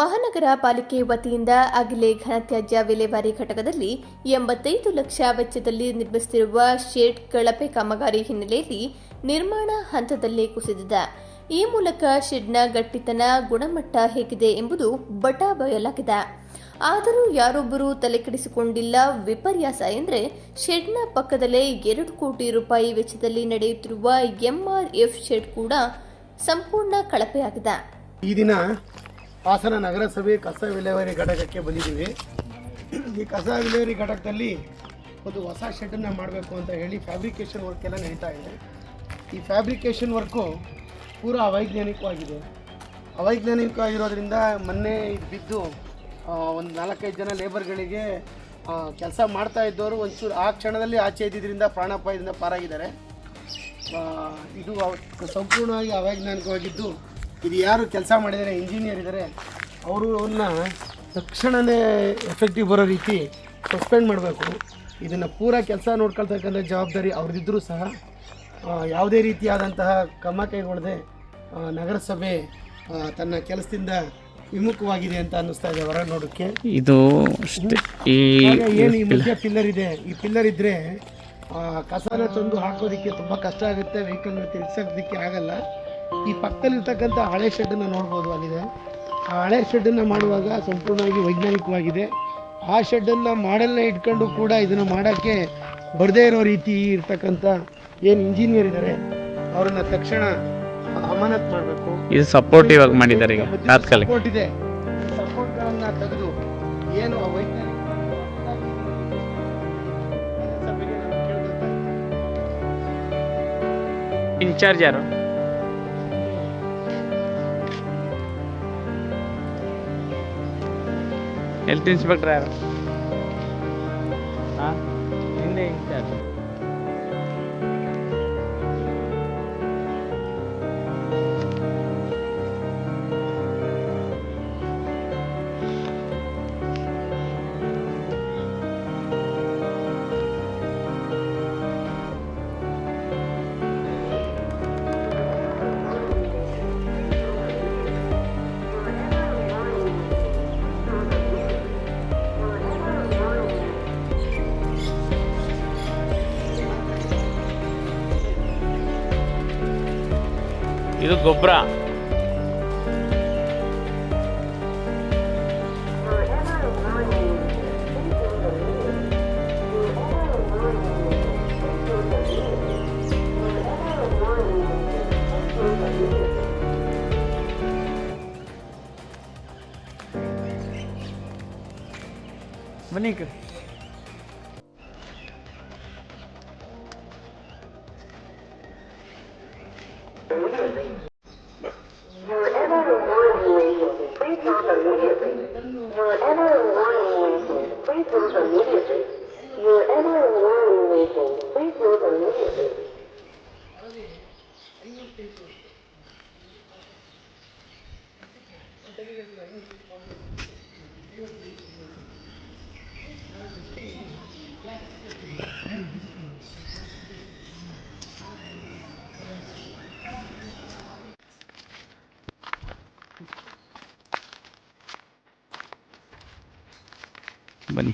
ಮಹಾನಗರ ಪಾಲಿಕೆ ವತಿಯಿಂದ ಅಗಿಲೆ ಘನತ್ಯಾಜ್ಯ ವಿಲೇವಾರಿ ಘಟಕದಲ್ಲಿ 85 ಲಕ್ಷ ವೆಚ್ಚದಲ್ಲಿ ನಿರ್ಮಿಸುತ್ತಿರುವ ಶೆಡ್ ಕಳಪೆ ಕಾಮಗಾರಿ ಹಿನ್ನೆಲೆಯಲ್ಲಿ ನಿರ್ಮಾಣ ಹಂತದಲ್ಲೇ ಕುಸಿದಿದೆ. ಈ ಮೂಲಕ ಶೆಡ್ನ ಗಟ್ಟಿತನ, ಗುಣಮಟ್ಟ ಹೇಗಿದೆ ಎಂಬುದು ಬಟಾ ಬಯಲಾಗಿದೆ. ಆದರೂ ಯಾರೊಬ್ಬರೂ ತಲೆಕೆಡಿಸಿಕೊಂಡಿಲ್ಲ. ವಿಪರ್ಯಾಸ ಎಂದರೆ ಶೆಡ್ನ ಪಕ್ಕದಲ್ಲೇ 2 ಕೋಟಿ ರೂಪಾಯಿ ವೆಚ್ಚದಲ್ಲಿ ನಡೆಯುತ್ತಿರುವ MRF ಶೆಡ್ ಕೂಡ ಸಂಪೂರ್ಣ ಕಳಪೆಯಾಗಿದೆ. ಈ ದಿನ ಹಾಸನ ನಗರಸಭೆ ಕಸ ವಿಲೇವಾರಿ ಘಟಕಕ್ಕೆ ಬಂದಿದ್ದೀವಿ. ಈ ಕಸ ವಿಲೇವಾರಿ ಘಟಕದಲ್ಲಿ ಒಂದು ಹೊಸ ಶೆಡ್ಡನ್ನು ಮಾಡಬೇಕು ಅಂತ ಹೇಳಿ ಫ್ಯಾಬ್ರಿಕೇಷನ್ ವರ್ಕ್ ಎಲ್ಲ ನಡೀತಾ ಇದೆ. ಈ ಫ್ಯಾಬ್ರಿಕೇಷನ್ ವರ್ಕು ಪೂರಾ ಅವೈಜ್ಞಾನಿಕವಾಗಿರೋದ್ರಿಂದ ಮೊನ್ನೆ ಬಿದ್ದು ಒಂದು 4-5 ಜನ ಲೇಬರ್ಗಳಿಗೆ ಕೆಲಸ ಮಾಡ್ತಾ ಇದ್ದವರು ಒಂಚೂರು ಆ ಕ್ಷಣದಲ್ಲಿ ಆಚೆ ಇದ್ದಿದ್ದರಿಂದ ಪ್ರಾಣಾಪಾಯದಿಂದ ಪಾರಾಗಿದ್ದಾರೆ. ಇದು ಸಂಪೂರ್ಣವಾಗಿ ಅವೈಜ್ಞಾನಿಕವಾಗಿದ್ದು, ಇದು ಯಾರು ಕೆಲಸ ಮಾಡಿದ್ದಾರೆ, ಇಂಜಿನಿಯರ್ ಇದ್ದಾರೆ, ಅವರನ್ನ ತಕ್ಷಣವೇ ಎಫೆಕ್ಟಿವ್ ಬರೋ ರೀತಿ ಸಸ್ಪೆಂಡ್ ಮಾಡಬೇಕು. ಇದನ್ನು ಪೂರಾ ಕೆಲಸ ನೋಡ್ಕೊಳ್ತಕ್ಕಂಥ ಜವಾಬ್ದಾರಿ ಅವ್ರದ್ದಿದ್ದರೂ ಸಹ ಯಾವುದೇ ರೀತಿಯಾದಂತಹ ಕ್ರಮ ಕೈಗೊಳ್ಳದೆ ನಗರಸಭೆ ತನ್ನ ಕೆಲಸದಿಂದ ವಿಮುಖವಾಗಿದೆ ಅಂತ ಅನ್ನಿಸ್ತಾ ಇದೆ. ಹೊರ ನೋಡೋಕ್ಕೆ ಇದು ಏನು ಈ ಮಧ್ಯ ಪಿಲ್ಲರ್ ಇದೆ, ಈ ಪಿಲ್ಲರ್ ಇದ್ದರೆ ಕಸನ ತಂದು ಹಾಕೋದಕ್ಕೆ ತುಂಬ ಕಷ್ಟ ಆಗುತ್ತೆ, ವೆಹಿಕಲ್ನ ತಿರ್ಸೋದಕ್ಕೆ ಆಗಲ್ಲ. ಈ ಪಕ್ಕದಲ್ಲಿರ್ತಕ್ಕಂಥ ಹಳೆ ಶೆಡ್ಡನ್ನು ನೋಡ್ಬೋದು, ಅಲ್ಲಿದೆ. ಆ ಹಳೆ ಶೆಡ್ಡನ್ನು ಮಾಡುವಾಗ ಸಂಪೂರ್ಣವಾಗಿ ವೈಜ್ಞಾನಿಕವಾಗಿದೆ. ಆ ಶೆಡ್ಡನ್ನು ಮಾಡಲ್ಲೇ ಇಟ್ಕೊಂಡು ಕೂಡ ಇದನ್ನು ಮಾಡೋಕ್ಕೆ ಬರದೇ ಇರೋ ರೀತಿ ಇರ್ತಕ್ಕಂಥ ಏನು ಇಂಜಿನಿಯರ್ ಇದ್ದಾರೆ ಅವರನ್ನು ತಕ್ಷಣ ಅಮಾನತ್ ಮಾಡಬೇಕು. ಇದು ಸಪೋರ್ಟಿವ್ ಆಗಿ ಮಾಡಿದ್ದಾರೆ. ಈಗ ಸಪೋರ್ಟ್ ಇದೆ, ಸಪೋರ್ಟ್ಗಳನ್ನು ತೆಗೆದು ಏನು ವೈಜ್ಞಾನಿಕ ಇನ್ಚಾರ್ಜ್ ಯಾರು? ಹೆಲ್ತ್ ಇನ್ಸ್ಪೆಕ್ಟರ್ ಯಾರು? ಹಿಂದೆ ಇನ್ಚಾರ್ಜ್. ಇದು ಗೊಬ್ಬರ. ಬನ್ನಿ ಕಡೆ. ಬನ್ನಿ.